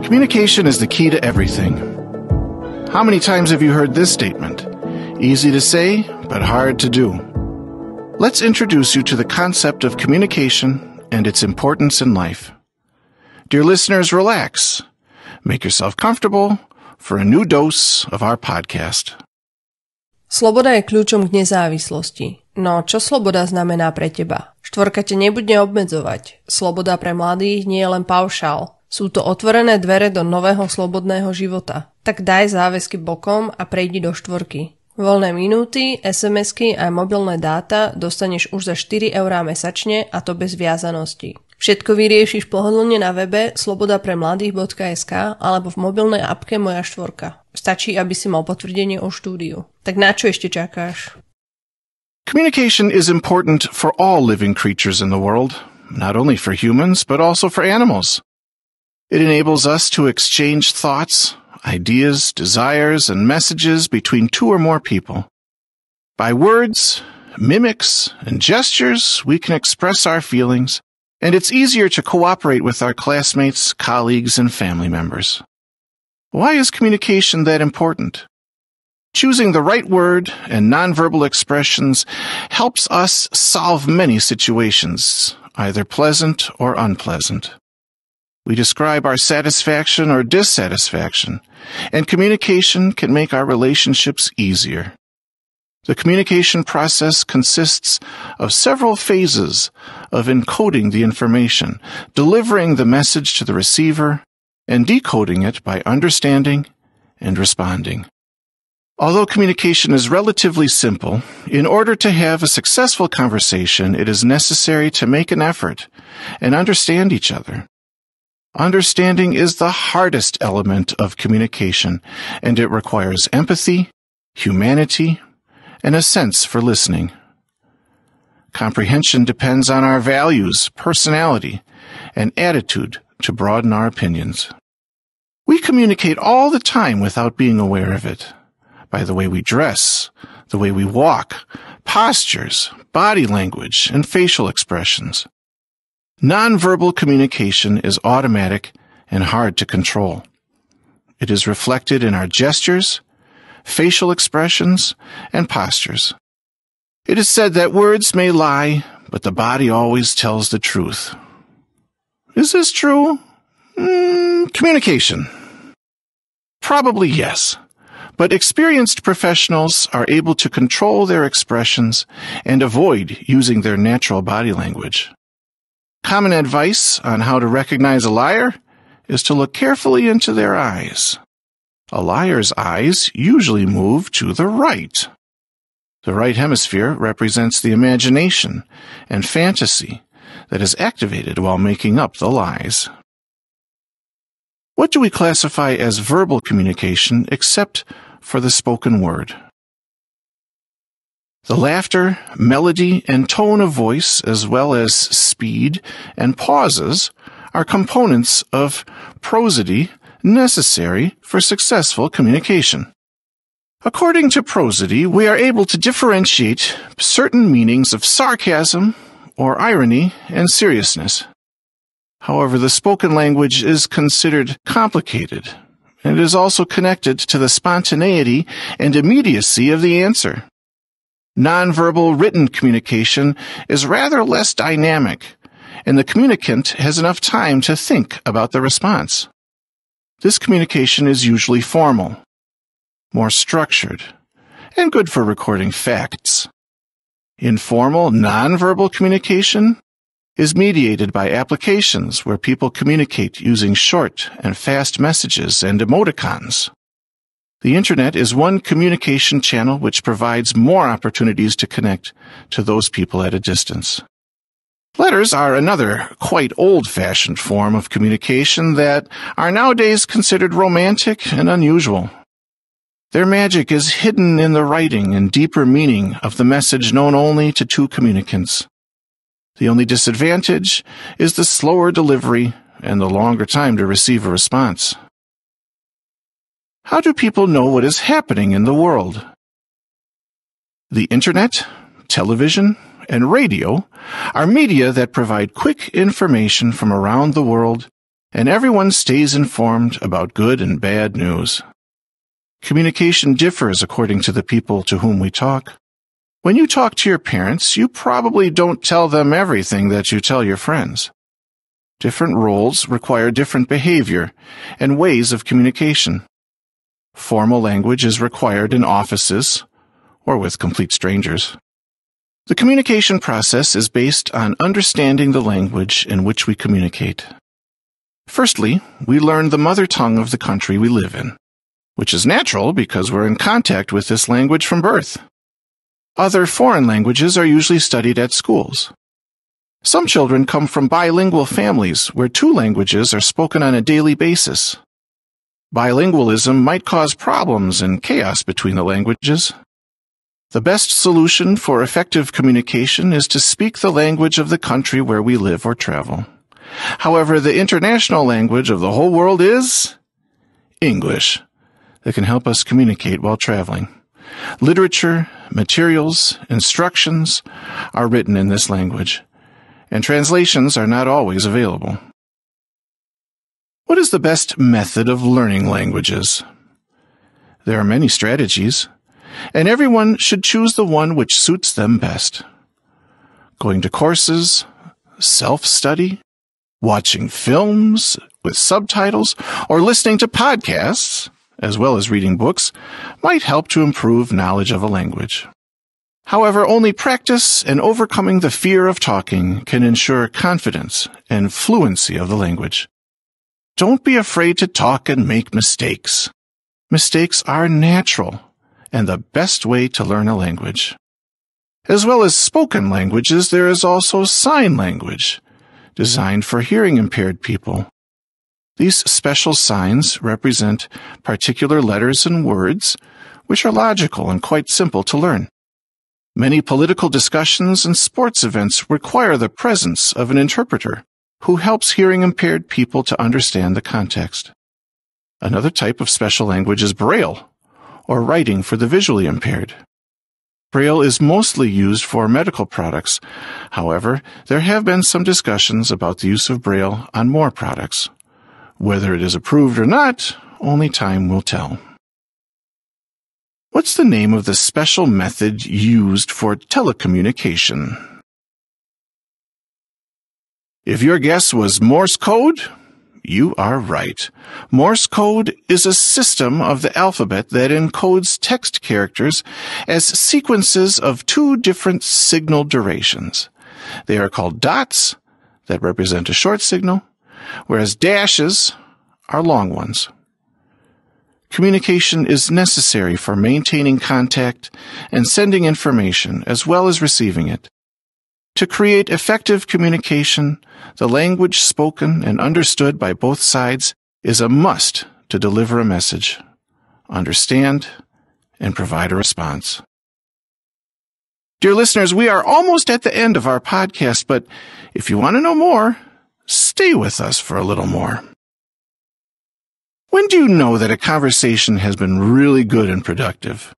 Communication is the key to everything. How many times have you heard this statement? Easy to say, but hard to do. Let's introduce you to the concept of communication and its importance in life. Dear listeners, relax. Make yourself comfortable for a new dose of our podcast. Sloboda je kľúčom k nezávislosti. No čo sloboda znamená pre teba? Štvorka te nebude obmedzovať. Sloboda pre mladých nie je len paušál. Sú to otvorené dvere do nového slobodného života. Tak daj záväzky bokom a prejdi do štvorky. Voľné minúty, SMS-ky a mobilné dáta dostaneš už za 4 eurá mesačne a to bez viazanosti. Všetko vyriešiš pohodlne na webe slobodapremladých.sk alebo v mobilnej appke Moja štvorka. Stačí, aby si mal potvrdenie o štúdiu. Tak na čo ešte čakáš? Communication is important for all living creatures in the world, not only for humans, but also for animals. It enables us to exchange thoughts, ideas, desires, and messages between two or more people. By words, mimics, and gestures, we can express our feelings, and it's easier to cooperate with our classmates, colleagues, and family members. Why is communication that important? Choosing the right word and nonverbal expressions helps us solve many situations, either pleasant or unpleasant. We describe our satisfaction or dissatisfaction, and communication can make our relationships easier. The communication process consists of several phases of encoding the information, delivering the message to the receiver, and decoding it by understanding and responding. Although communication is relatively simple, in order to have a successful conversation, it is necessary to make an effort and understand each other. Understanding is the hardest element of communication, and it requires empathy, humanity, and a sense for listening. Comprehension depends on our values, personality, and attitude to broaden our opinions. We communicate all the time without being aware of it, by the way we dress, the way we walk, postures, body language, and facial expressions. Nonverbal communication is automatic and hard to control. It is reflected in our gestures, facial expressions, and postures. It is said that words may lie, but the body always tells the truth. Is this true? Communication. Probably yes, but experienced professionals are able to control their expressions and avoid using their natural body language. Common advice on how to recognize a liar is to look carefully into their eyes. A liar's eyes usually move to the right. The right hemisphere represents the imagination and fantasy that is activated while making up the lies. What do we classify as verbal communication except for the spoken word? The laughter, melody, and tone of voice, as well as speed and pauses, are components of prosody necessary for successful communication. According to prosody, we are able to differentiate certain meanings of sarcasm or irony and seriousness. However, the spoken language is considered complicated, and it is also connected to the spontaneity and immediacy of the answer. Nonverbal written communication is rather less dynamic, and the communicant has enough time to think about the response. This communication is usually formal, more structured, and good for recording facts. Informal, nonverbal communication is mediated by applications where people communicate using short and fast messages and emoticons. The Internet is one communication channel which provides more opportunities to connect to those people at a distance. Letters are another quite old-fashioned form of communication that are nowadays considered romantic and unusual. Their magic is hidden in the writing and deeper meaning of the message known only to two communicants. The only disadvantage is the slower delivery and the longer time to receive a response. How do people know what is happening in the world? The Internet, television, and radio are media that provide quick information from around the world and everyone stays informed about good and bad news. Communication differs according to the people to whom we talk. When you talk to your parents, you probably don't tell them everything that you tell your friends. Different roles require different behavior and ways of communication. Formal language is required in offices or with complete strangers. The communication process is based on understanding the language in which we communicate. Firstly, we learn the mother tongue of the country we live in, which is natural because we're in contact with this language from birth. Other foreign languages are usually studied at schools. Some children come from bilingual families where two languages are spoken on a daily basis. Bilingualism might cause problems and chaos between the languages. The best solution for effective communication is to speak the language of the country where we live or travel. However, the international language of the whole world is English, that can help us communicate while traveling. Literature, materials, instructions are written in this language, and translations are not always available. What is the best method of learning languages? There are many strategies, and everyone should choose the one which suits them best. Going to courses, self-study, watching films with subtitles, or listening to podcasts, as well as reading books, might help to improve knowledge of a language. However, only practice and overcoming the fear of talking can ensure confidence and fluency of the language. Don't be afraid to talk and make mistakes. Mistakes are natural and the best way to learn a language. As well as spoken languages, there is also sign language, designed for hearing-impaired people. These special signs represent particular letters and words, which are logical and quite simple to learn. Many political discussions and sports events require the presence of an interpreter who helps hearing-impaired people to understand the context. Another type of special language is Braille, or writing for the visually impaired. Braille is mostly used for medical products. However, there have been some discussions about the use of Braille on more products. Whether it is approved or not, only time will tell. What's the name of the special method used for telecommunication? If your guess was Morse code, you are right. Morse code is a system of the alphabet that encodes text characters as sequences of two different signal durations. They are called dots, that represent a short signal, whereas dashes are long ones. Communication is necessary for maintaining contact and sending information as well as receiving it. To create effective communication, the language spoken and understood by both sides is a must to deliver a message, understand, and provide a response. Dear listeners, we are almost at the end of our podcast, but if you want to know more, stay with us for a little more. When do you know that a conversation has been really good and productive?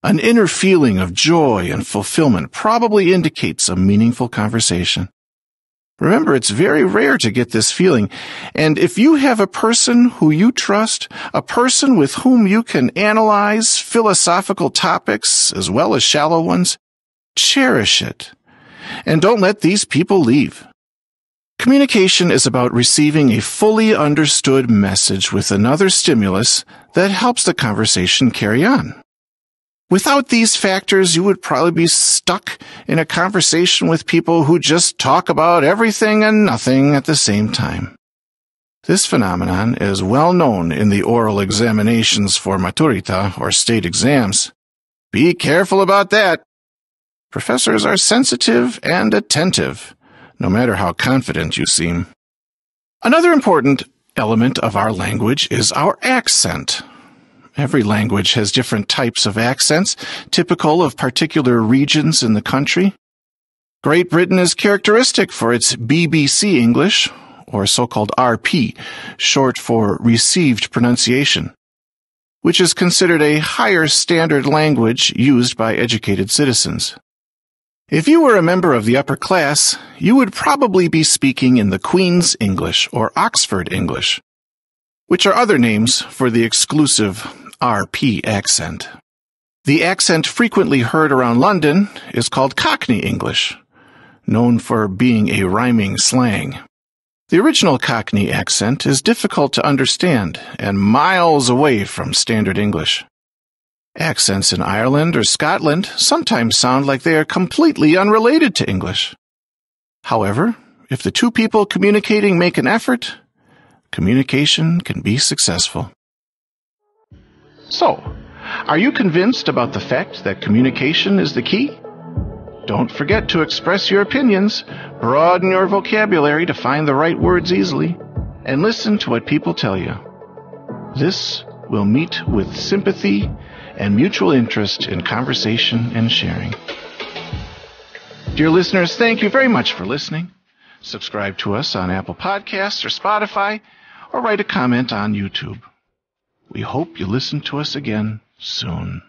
An inner feeling of joy and fulfillment probably indicates a meaningful conversation. Remember, it's very rare to get this feeling, and if you have a person who you trust, a person with whom you can analyze philosophical topics as well as shallow ones, cherish it, and don't let these people leave. Communication is about receiving a fully understood message with another stimulus that helps the conversation carry on. Without these factors, you would probably be stuck in a conversation with people who just talk about everything and nothing at the same time. This phenomenon is well known in the oral examinations for maturita or state exams. Be careful about that. Professors are sensitive and attentive, no matter how confident you seem. Another important element of our language is our accent. Every language has different types of accents, typical of particular regions in the country. Great Britain is characteristic for its BBC English, or so-called RP, short for Received Pronunciation, which is considered a higher standard language used by educated citizens. If you were a member of the upper class, you would probably be speaking in the Queen's English or Oxford English, which are other names for the exclusive RP accent. The accent frequently heard around London is called Cockney English, known for being a rhyming slang. The original Cockney accent is difficult to understand and miles away from standard English. Accents in Ireland or Scotland sometimes sound like they are completely unrelated to English. However, if the two people communicating make an effort, communication can be successful. So, are you convinced about the fact that communication is the key? Don't forget to express your opinions, broaden your vocabulary to find the right words easily, and listen to what people tell you. This will meet with sympathy and mutual interest in conversation and sharing. Dear listeners, thank you very much for listening. Subscribe to us on Apple Podcasts or Spotify, or write a comment on YouTube. We hope you listen to us again soon.